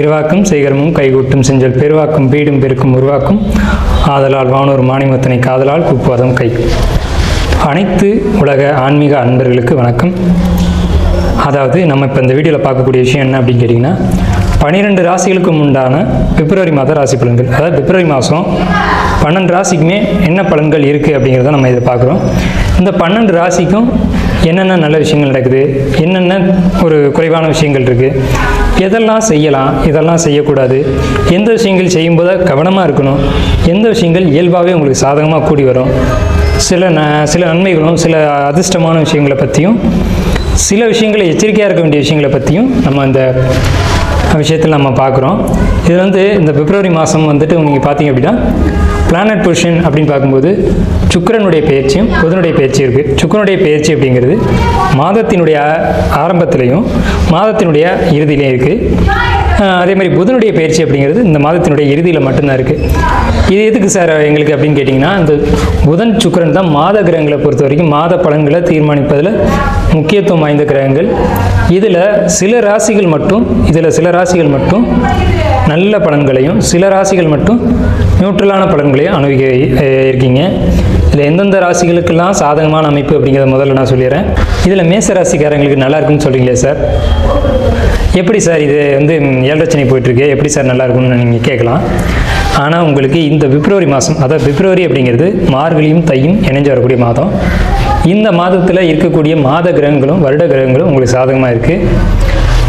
இருவாக்கும் சேகரமும் கைகூட்டும் செஞ்சல் பெருவாக்கும் பீடும் பெருக்கும் உருவாக்கும் ஆதலால் வானூர் மாணிமத்தனை காதலால் கூப்புவதம் கை. அனைத்து உலக ஆன்மீக அன்பர்களுக்கு வணக்கம். அதாவது நம்ம இப்போ இந்த வீடியோவில் பார்க்கக்கூடிய விஷயம் என்ன அப்படின்னு கேட்டிங்கன்னா, 12 ராசிகளுக்கும் உண்டான பிப்ரவரி மாத ராசி பலன்கள். அதாவது பிப்ரவரி மாதம் 12 ராசிக்குமே என்ன பலன்கள் இருக்குது அப்படிங்கிறத நம்ம இதை பார்க்குறோம். இந்த 12 ராசிக்கும் என்னென்ன நல்ல விஷயங்கள் நடக்குது, என்னென்ன ஒரு குறைவான விஷயங்கள் இருக்குது, எதெல்லாம் செய்யலாம், இதெல்லாம் செய்யக்கூடாது, எந்த விஷயங்கள் செய்யும்போது கவனமாக இருக்கணும், எந்த விஷயங்கள் இயல்பாகவே உங்களுக்கு சாதகமாக கூடி வரும், சில நன்மைகளும் சில அதிர்ஷ்டமான விஷயங்களை பற்றியும் சில விஷயங்களை எச்சரிக்கையாக இருக்க வேண்டிய விஷயங்களை பற்றியும் நம்ம இந்த விஷயத்தில் நம்ம பார்க்குறோம். இது இந்த பிப்ரவரி மாதம் நீங்கள் பார்த்தீங்க அப்படின்னா பிளானட் பொசிஷன் அப்படின்னு பார்க்கும்போது சுக்கிரனுடைய பெயர்ச்சியும் புதனுடைய பெயர்ச்சியும் இருக்குது. சுக்கிரனுடைய பெயர்ச்சி அப்படிங்கிறது மாதத்தினுடைய ஆரம்பத்திலையும் மாதத்தினுடைய இறுதியிலையும் இருக்குது. அதே மாதிரி புதனுடைய பயிற்சி அப்படிங்கிறது இந்த மாதத்தினுடைய இறுதியில் மட்டும்தான் இருக்குது. இது எதுக்கு சார் எங்களுக்கு அப்படின்னு கேட்டிங்கன்னா, இந்த புதன் சுக்கிரன் தான் மாத கிரகங்களை பொறுத்த வரைக்கும் மாத பலன்களை தீர்மானிப்பதில் முக்கியத்துவம் வாய்ந்த கிரகங்கள். இதில் சில ராசிகள் மட்டும் நல்ல பலன்களையும் சில ராசிகள் மட்டும் நியூட்ரலான பலன்களையும் அனுபவிக்க இருக்கீங்க. இதில் எந்தெந்த ராசிகளுக்கெல்லாம் சாதகமான அமைப்பு அப்படிங்கிறத முதல்ல நான் சொல்லிடுறேன். இதில் மேச ராசிக்காரங்களுக்கு நல்லா இருக்குன்னு சொல்கிறீங்களே சார், எப்படி சார் இது 7 சனி போயிட்டுருக்கு, எப்படி சார் நல்லா இருக்கும்னு நீங்கள் கேட்கலாம். ஆனால் உங்களுக்கு இந்த பிப்ரவரி மாதம், அதாவது பிப்ரவரி அப்படிங்கிறது மார்கழியும் தையும் இணைஞ்சு வரக்கூடிய மாதம். இந்த மாதத்தில் இருக்கக்கூடிய மாத கிரகங்களும் வருட கிரகங்களும் உங்களுக்கு சாதகமாக இருக்குது.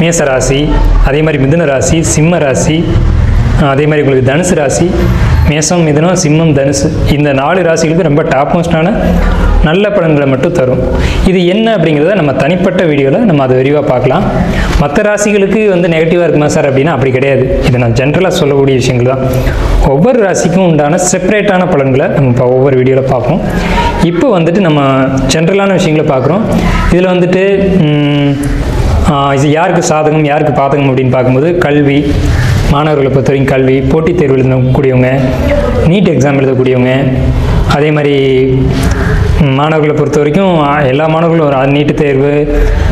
மேச ராசி, அதே மாதிரி மிதுன ராசி, சிம்ம ராசி, அதே மாதிரி உங்களுக்கு தனுசு ராசி, மேசம், மிதுனம், சிம்மம், தனுசு, இந்த 4 ராசிகளுக்கு ரொம்ப டாப் மோஸ்டான நல்ல பலன்களை மட்டும் தரும். இது என்ன அப்படிங்கிறத நம்ம தனிப்பட்ட வீடியோவில் நம்ம அதை விரிவாக பார்க்கலாம். மற்ற ராசிகளுக்கு நெகட்டிவாக இருக்குமா சார் அப்படின்னா அப்படி கிடையாது. இது நான் ஜென்ரலாக சொல்லக்கூடிய விஷயங்கள் தான். ஒவ்வொரு ராசிக்கும் உண்டான செப்பரேட்டான பலன்களை நம்ம இப்போ ஒவ்வொரு வீடியோவில் பார்ப்போம். இப்போ நம்ம ஜென்ரலான விஷயங்களை பார்க்குறோம். இதில் இது யாருக்கு சாதகம் யாருக்கு பாதகம் அப்படின்னு பார்க்கும்போது கல்வி, மாணவர்களை பொறுத்த வரைக்கும் கல்வி, போட்டித் தேர்வு எழுதக்கூடியவங்க, நீட் எக்ஸாம் எழுதக்கூடியவங்க, அதே மாதிரி மாணவர்களை பொறுத்த வரைக்கும் எல்லா மாணவர்களும் ஒரு நீட்டு தேர்வு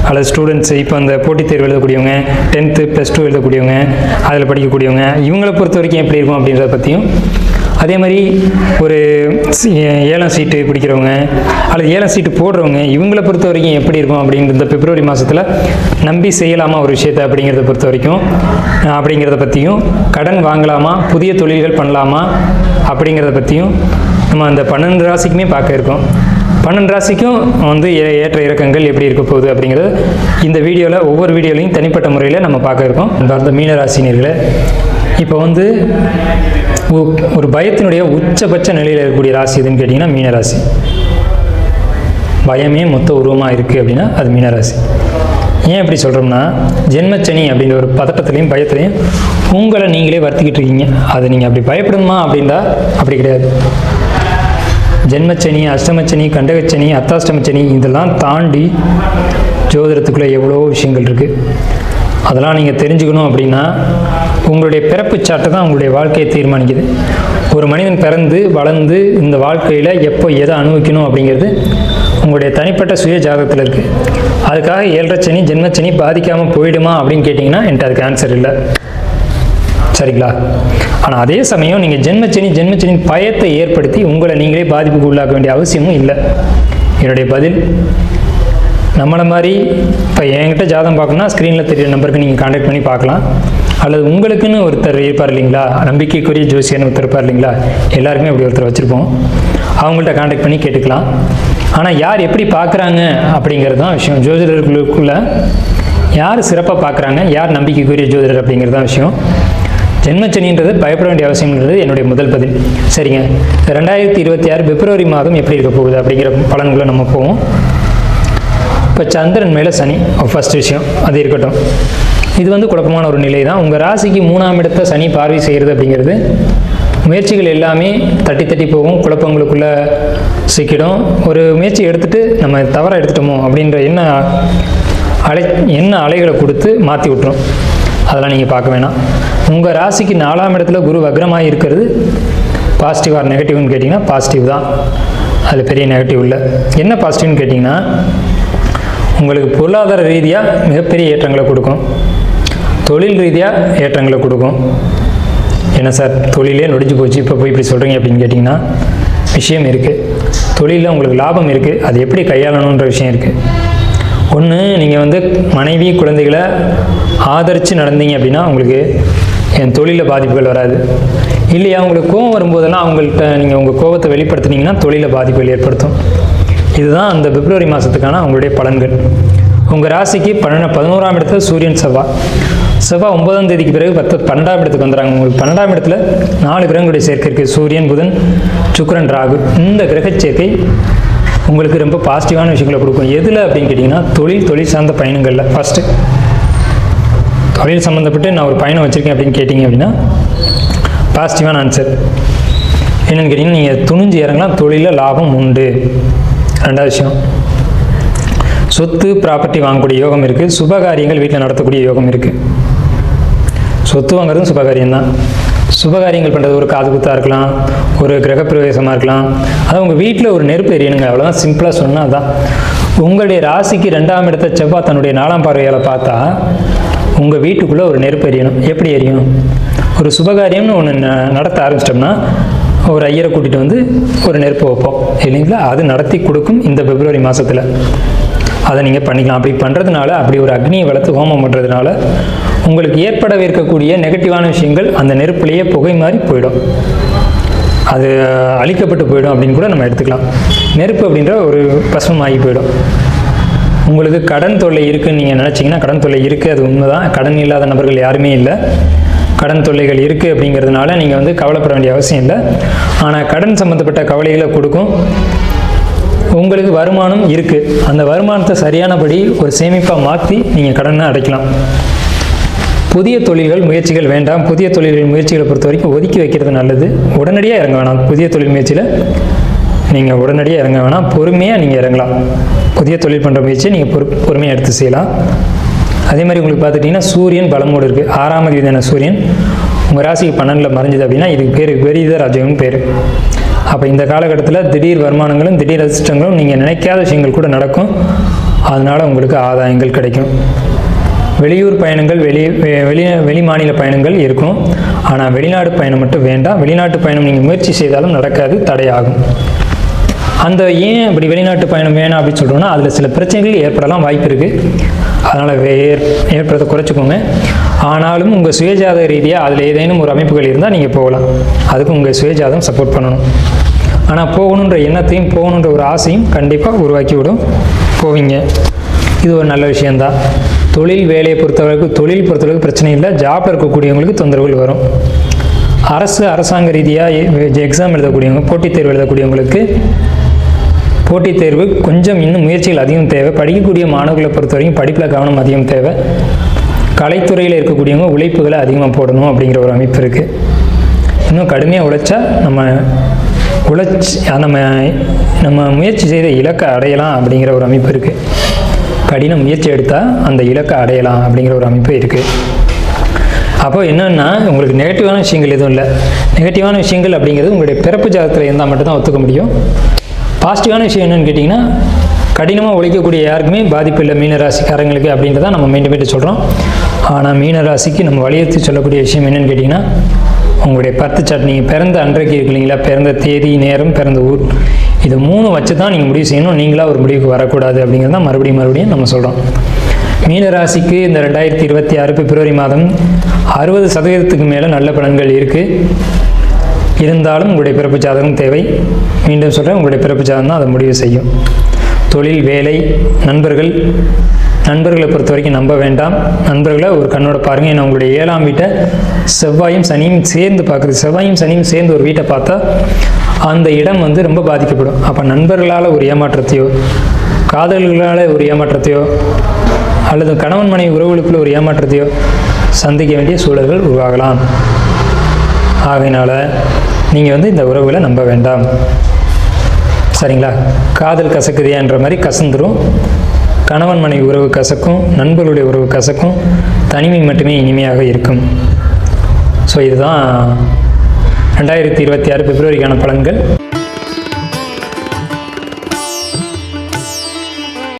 அல்லது ஸ்டூடெண்ட்ஸ் இப்போ அந்த போட்டித் தேர்வு எழுதக்கூடியவங்க, 10th +2 எழுதக்கூடியவங்க, அதில் படிக்கக்கூடியவங்க, இவங்களை பொறுத்த வரைக்கும் எப்படி இருக்கும் அப்படின்றத பற்றியும், அதே மாதிரி ஒரு 7ஆம் சீட்டு பிடிக்கிறவங்க அல்லது 7ஆம் சீட்டு போடுறவங்க இவங்களை பொறுத்த வரைக்கும் எப்படி இருக்கும் அப்படிங்கிற இந்த பிப்ரவரி மாதத்தில் நம்பி செய்யலாமா ஒரு விஷயத்தை அப்படிங்கிறத பொறுத்த வரைக்கும் அப்படிங்கிறத பற்றியும், கடன் வாங்கலாமா, புதிய தொழில்கள் பண்ணலாமா அப்படிங்கிறத பற்றியும் நம்ம அந்த 12 ராசிக்குமே பார்க்க இருக்கோம். 12 ராசிக்கும் ஏற்ற இறக்கங்கள் எப்படி இருக்க போகுது அப்படிங்கிறது இந்த வீடியோவில் ஒவ்வொரு வீடியோலையும் தனிப்பட்ட முறையில் நம்ம பார்க்க இருக்கோம். அந்த மீன ராசினியர்களை இப்போ ஒரு பயத்தினுடைய உச்சபட்ச நிலையில் இருக்கக்கூடிய ராசி எதுன்னு கேட்டிங்கன்னா மீனராசி. பயமே மொத்த உருவமாக இருக்குது அப்படின்னா அது மீனராசி. ஏன் எப்படி சொல்கிறோம்னா, ஜென்மச்சனி அப்படின்ற ஒரு பதட்டத்துலையும் பயத்துலையும் உங்களை நீங்களே வருத்திக்கிட்டு இருக்கீங்க. அது நீங்கள் அப்படி பயப்படணுமா அப்படின்னா அப்படி கிடையாது. ஜென்மச்சனி, அஷ்டமச்சனி, கண்டகச்சனி, அர்த்தாஷ்டமச்சனி இதெல்லாம் தாண்டி ஜோதிடத்துக்குள்ளே எவ்வளோ விஷயங்கள் இருக்குது. அதெல்லாம் நீங்கள் தெரிஞ்சுக்கணும் அப்படின்னா உங்களுடைய பிறப்பு சாட்டை தான் உங்களுடைய வாழ்க்கையை தீர்மானிக்குது. ஒரு மனிதன் பிறந்து வளர்ந்து இந்த வாழ்க்கையில் எப்போ எதை அனுபவிக்கணும் அப்படிங்கிறது உங்களுடைய தனிப்பட்ட சுய ஜாதகத்தில் இருக்குது. அதுக்காக 7 சனி ஜென்மச்சனி பாதிக்காமல் போயிடுமா அப்படின்னு கேட்டிங்கன்னா என்கிட்ட அதுக்கு ஆன்சர் இல்லை, சரிங்களா? ஆனால் அதே சமயம் நீங்கள் ஜென்மச்சனி பயத்தை ஏற்படுத்தி உங்களை நீங்களே பாதிப்புக்கு உள்ளாக்க வேண்டிய அவசியமும் இல்லை. என்னுடைய பதில், நம்மளை மாதிரி இப்போ என்கிட்ட ஜாதகம் பார்க்கணுன்னா ஸ்க்ரீனில் தெரியுற நம்பருக்கு நீங்கள் கான்டாக்ட் பண்ணி பார்க்கலாம். அல்லது உங்களுக்குன்னு ஒருத்தர் இருப்பார் இல்லைங்களா, நம்பிக்கைக்குரிய ஜோசியர்னு ஒருத்தர் இருப்பார் இல்லைங்களா, எல்லாருக்குமே அப்படி ஒருத்தர் வச்சுருப்போம். அவங்கள்ட்ட கான்டாக்ட் பண்ணி கேட்டுக்கலாம். ஆனால் யார் எப்படி பார்க்குறாங்க அப்படிங்கிறது தான் விஷயம். ஜோதிடர்களுக்குள்ளே யார் சிறப்பாக பார்க்குறாங்க, யார் நம்பிக்கைக்குரிய ஜோதிடர் அப்படிங்கிறது தான் விஷயம். ஜென்மச்சனின்றது பயப்பட வேண்டிய அவசியம்ன்றது என்னுடைய முதல் பதில். சரிங்க, 2026 பிப்ரவரி மாதம் எப்படி இருக்க போகுது அப்படிங்கிற பலன்களை நம்ம போவோம். இப்போ சந்திரன் மேலே சனி ஃபஸ்ட் விஷயம், அது இருக்கட்டும். இது குழப்பமான ஒரு நிலை தான். உங்கள் ராசிக்கு 3ஆம் இடத்தை சனி பார்வை செய்கிறது அப்படிங்கிறது முயற்சிகள் எல்லாமே தட்டி போகும், குழப்பங்களுக்குள்ளே சிக்கிடும். ஒரு முயற்சி எடுத்துகிட்டு நம்ம தவறாக எடுத்துட்டோமோ அப்படின்ற என்ன அலைகளை கொடுத்து மாற்றி விட்டுரும். அதெல்லாம் நீங்கள் பார்க்க வேணாம். உங்கள் ராசிக்கு 4ஆம் இடத்துல குரு வக்ரமாக இருக்கிறது பாசிட்டிவ் ஆர் நெகட்டிவ்னு கேட்டிங்கன்னா பாசிட்டிவ் தான். அதில் பெரிய நெகட்டிவ் இல்லை. என்ன பாசிட்டிவ்னு கேட்டிங்கன்னா உங்களுக்கு பொருளாதார ரீதியாக மிகப்பெரிய ஏற்றங்களை கொடுக்கும். தொழில் ரீதியாக ஏற்றங்களை கொடுக்கும். என்ன சார் தொழிலே நொடிஞ்சு போச்சு, இப்போ போய் இப்படி சொல்கிறீங்க அப்படின்னு கேட்டிங்கன்னா, விஷயம் இருக்குது. தொழிலில் உங்களுக்கு லாபம் இருக்குது, அது எப்படி கையாளணுன்ற விஷயம் இருக்குது. ஒன்று, நீங்கள் வந்து மனைவி குழந்தைகளை ஆதரித்து நடந்தீங்க அப்படின்னா உங்களுக்கு என் தொழிலில் பாதிப்புகள் வராது. இல்லையா, உங்களுக்கு கோபம் வரும்போதெல்லாம் அவங்கள்ட்ட நீங்கள் உங்கள் கோபத்தை வெளிப்படுத்தினீங்கன்னா தொழிலில் பாதிப்புகள் ஏற்படுத்தும். இதுதான் அந்த பிப்ரவரி மாதத்துக்கான உங்களுடைய பலன்கள். உங்கள் ராசிக்கு 11ஆம் இடத்துல சூரியன் செவ்வாய் 9ஆம் தேதிக்கு பிறகு 12ஆம் இடத்துக்கு வந்துடுறாங்க. உங்களுக்கு 12ஆம் இடத்துல 4 கிரகங்களுடைய சேர்க்கை இருக்குது. சூரியன், புதன், சுக்கிரன், ராகு. இந்த கிரக சேர்க்கை உங்களுக்கு ரொம்ப பாசிட்டிவான விஷயங்களை கொடுக்கும். எதில் அப்படின்னு கேட்டிங்கன்னா, தொழில் சார்ந்த பயணங்களில். ஃபஸ்ட்டு தொழில் சம்மந்தப்பட்டு நான் ஒரு பயணம் வச்சுருக்கேன் அப்படின்னு கேட்டிங்க அப்படின்னா பாசிட்டிவான ஆன்சர். என்னென்னு கேட்டிங்கன்னா, நீங்கள் துணிஞ்சு இறங்கலாம், தொழிலில் லாபம் உண்டு. 2வது விஷயம், சொத்து ப்ராப்பர்ட்டி வாங்கக்கூடிய யோகம் இருக்குது. சுபகாரியங்கள் வீட்டில் நடத்தக்கூடிய யோகம் இருக்குது. சொத்து வாங்குறதும் சுபகாரியம்தான். சுபகாரியங்கள் பண்ணுறது ஒரு காது குத்தாக இருக்கலாம், ஒரு கிரகப்பிரவேசமாக இருக்கலாம். அது உங்கள் வீட்டில் ஒரு நெருப்பு எரியணுங்க, அவ்வளோதான். சிம்பிளாக சொன்னால் அதுதான். உங்களுடைய ராசிக்கு 2ஆம் இடத்த செவ்வாய் தன்னுடைய 4ஆம் பார்வையால் பார்த்தா உங்கள் வீட்டுக்குள்ளே ஒரு நெருப்பு எரியணும். எப்படி எரியணும்? ஒரு சுபகாரியம்னு ஒன்று நடத்த ஆரம்பிச்சிட்டோம்னா ஒரு ஐயரை கூட்டிகிட்டு வந்து ஒரு நெருப்பு வைப்போம் இல்லைங்களா? அது நடத்தி கொடுக்கும் இந்த பிப்ரவரி மாதத்தில். அதை நீங்கள் பண்ணிக்கலாம். அப்படி பண்ணுறதுனால, அப்படி ஒரு அக்னியை வளர்த்து ஹோமம் பண்ணுறதுனால உங்களுக்கு ஏற்படவிருக்கக்கூடிய நெகட்டிவான விஷயங்கள் அந்த நெருப்புலேயே புகை மாதிரி போயிடும், அது அழிக்கப்பட்டு போயிடும் அப்படின்னு கூட நம்ம எடுத்துக்கலாம். நெருப்பு அப்படின்ற ஒரு பசுமாகி போயிடும். உங்களுக்கு கடன் தொல்லை இருக்குதுன்னு நீங்கள் நினச்சிங்கன்னா கடன் தொல்லை இருக்குது, அது உண்மைதான். கடன் இல்லாத நபர்கள் யாருமே இல்லை. கடன் தொல்லைகள் இருக்குது அப்படிங்கிறதுனால நீங்கள் வந்து கவலைப்பட வேண்டிய அவசியம் இல்லை. ஆனால் கடன் சம்மந்தப்பட்ட கவலைகளை கொடுக்கும். உங்களுக்கு வருமானம் இருக்குது, அந்த வருமானத்தை சரியானபடி ஒரு சேமிப்பாக மாற்றி நீங்கள் கடனை அடைக்கலாம். புதிய தொழில்கள் முயற்சிகள் வேண்டாம். புதிய தொழில்கள் முயற்சிகளை பொறுத்த வரைக்கும் ஒதுக்கி வைக்கிறது நல்லது. உடனடியாக இறங்க வேணாம். புதிய தொழில் முயற்சியில் நீங்கள் உடனடியாக இறங்க வேணாம், பொறுமையாக நீங்கள் இறங்கலாம். புதிய தொழில் பண்ணுற முயற்சியை நீங்கள் பொறுமையாக எடுத்து செய்யலாம். அதே மாதிரி உங்களுக்கு பார்த்துட்டிங்கன்னா சூரியன் பலமோடு இருக்குது. 6ஆம் அதிபதியான சூரியன் உங்கள் ராசிக்கு 12ல் மறைஞ்சிது அப்படின்னா இதுக்கு பேர் விபரீத ராஜ்யம்னு பேர். அப்போ இந்த காலகட்டத்தில் திடீர் வருமானங்களும் திடீர் அதிர்ஷ்டங்களும் நீங்கள் நினைக்காத விஷயங்கள் கூட நடக்கும். அதனால் உங்களுக்கு ஆதாயங்கள் கிடைக்கும். வெளியூர் பயணங்கள், வெளி மாநில பயணங்கள் இருக்கும். ஆனால் வெளிநாடு பயணம் மட்டும் வேண்டாம். வெளிநாட்டு பயணம் நீங்கள் முயற்சி செய்தாலும் நடக்காது, தடையாகும். அந்த ஏன் அப்படி வெளிநாட்டு பயணம் வேணாம் அப்படின்னு சொல்கிறோன்னா, அதில் சில பிரச்சனைகள் ஏற்படலாம் வாய்ப்பு இருக்குது. அதனால் ஏற்படுறதை குறைச்சிக்கோங்க. ஆனாலும் உங்கள் சுயஜாத ரீதியாக அதில் ஏதேனும் ஒரு அமைப்புகள் இருந்தால் நீங்கள் போகலாம். அதுக்கு உங்கள் சுயஜாதம் சப்போர்ட் பண்ணணும். ஆனால் போகணுன்ற எண்ணத்தையும் போகணுன்ற ஒரு ஆசையும் கண்டிப்பாக உருவாக்கி விடும், போவீங்க. இது ஒரு நல்ல விஷயந்தான். தொழில் வேலையை பொறுத்தளவுக்கு பிரச்சனை இல்லை. ஜாப்பில் இருக்கக்கூடியவங்களுக்கு தொந்தரவுகள் வரும். அரசாங்க ரீதியாக எக்ஸாம் எழுதக்கூடியவங்க, போட்டித் தேர்வு எழுதக்கூடியவங்களுக்கு போட்டித் தேர்வு கொஞ்சம் இன்னும் முயற்சிகள் அதிகம் தேவை. படிக்கக்கூடிய மாணவர்களை பொறுத்த வரைக்கும் படிப்பில் கவனம் அதிகம் தேவை. கலைத்துறையில் இருக்கக்கூடியவங்க உழைப்புகளை அதிகமாக போடணும் அப்படிங்கிற ஒரு அமைப்பு இருக்குது. இன்னும் கடுமையாக உழைச்சா நம்ம முயற்சி செய்த இலக்கை அடையலாம் அப்படிங்கிற ஒரு அமைப்பு இருக்குது. கடின முயற்சி எடுத்தால் அந்த இலக்கை அடையலாம் அப்படிங்கிற ஒரு அமைப்பு இருக்குது. அப்போ என்னென்னா, உங்களுக்கு நெகட்டிவான விஷயங்கள் எதுவும் இல்லை. நெகட்டிவான விஷயங்கள் அப்படிங்கிறது உங்களுடைய பிறப்பு ஜாதகத்தில் இருந்தால் மட்டும்தான் ஒத்துக்க முடியும். பாசிட்டிவான விஷயம் என்னென்னு கேட்டிங்கன்னா, கடினமாக உழைக்கக்கூடிய யாருக்குமே பாதிப்பு இல்லை மீனராசிக்காரங்களுக்கு அப்படின்றத நம்ம மீண்டும் சொல்கிறோம். ஆனால் மீனராசிக்கு நம்ம வலியுறுத்தி சொல்லக்கூடிய விஷயம் என்னென்னு கேட்டிங்கன்னா, உங்களுடைய பர்த் சார்ட், நீங்கள் பிறந்த அன்றைக்கு இருக்கு இல்லைங்களா, பிறந்த தேதி, நேரம், பிறந்த ஊர், இது 3 வச்சு தான் நீங்கள் முடிவு செய்யணும். நீங்களாக ஒரு முடிவுக்கு வரக்கூடாது அப்படிங்கிறது தான் மறுபடியும் நம்ம சொல்கிறோம். மீனராசிக்கு இந்த 2026 பிப்ரவரி மாதம் 60% மேலே நல்ல பலன்கள் இருக்குது. இருந்தாலும் உங்களுடைய பிறப்பு ஜாதகம் தேவை. மீண்டும் சொல்கிறேன், உங்களுடைய பிறப்பு ஜாதகம் தான் அதை முடிவு செய்யும். தொழில், வேலை, நண்பர்களை பொறுத்த வரைக்கும் நம்ப வேண்டாம். நண்பர்களை ஒரு கண்ணோட பாருங்கள். ஏன்னா உங்களுடைய 7ஆம் வீட்டை செவ்வாயும் சனியும் சேர்ந்து பார்க்குது. செவ்வாயும் சனியும் சேர்ந்து ஒரு வீட்டை பார்த்தா அந்த இடம் ரொம்ப பாதிக்கப்படும். அப்போ நண்பர்களால் ஒரு ஏமாற்றத்தையோ, காதல்களால் ஒரு ஏமாற்றத்தையோ, அல்லது கணவன் மனைவி உறவுகளுக்குள்ள ஒரு ஏமாற்றத்தையோ சந்திக்க வேண்டிய சூழல்கள் உருவாகலாம். ஆகையினால நீங்கள் இந்த உறவுகளை நம்ப வேண்டாம். சரிங்களா? காதல் கசக்குதியான்ற மாதிரி கசந்துரும். கணவன் மனைவி உறவு கசக்கும், நண்பர்களுடைய உறவு கசக்கும், தனிமை மட்டுமே இனிமையாக இருக்கும். ஸோ இதுதான் 2026 பிப்ரவரிக்கான பலன்கள்.